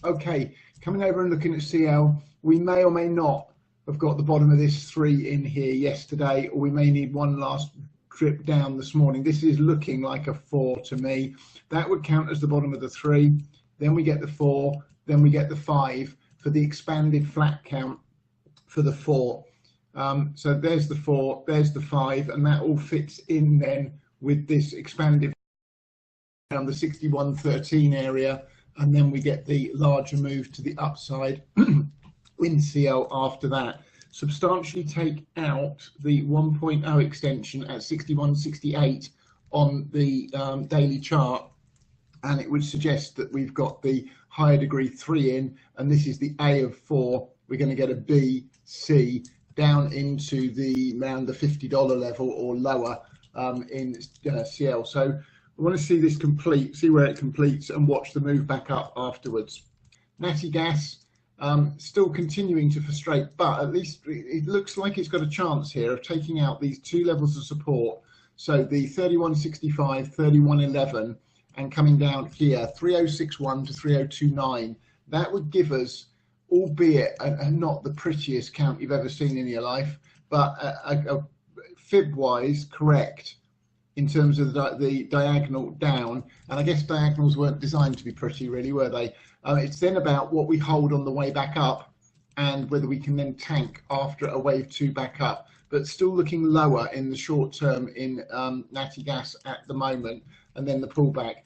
Okay, coming over and looking at CL, we may or may not have got the bottom of this 3 in here yesterday, or we may need one last trip down this morning. This is looking like a 4 to me. That would count as the bottom of the 3. Then we get the 4, then we get the 5 for the expanded flat count for the 4. So there's the 4, there's the 5, and that all fits in then with this expanded around the 61.13 area, and then we get the larger move to the upside in CL after that. Substantially take out the 1.0 extension at 61.68 on the daily chart, and it would suggest that we've got the higher degree 3 in, and this is the A of 4. We're going to get a B, C down into the around the $50 level or lower in CL. So we want to see this complete, see where it completes, and watch the move back up afterwards. Natty Gas still continuing to frustrate, but at least it looks like it's got a chance here of taking out these 2 levels of support. So the 31.65, 31.11, and coming down here 3061 to 3029. That would give us, albeit not the prettiest count you've ever seen in your life, but a fib-wise correct in terms of the diagonal down. And I guess diagonals weren't designed to be pretty, really, were they? It's then about what we hold on the way back up and whether we can then tank after a wave 2 back up, but still looking lower in the short term in Natty Gas at the moment, and then the pullback.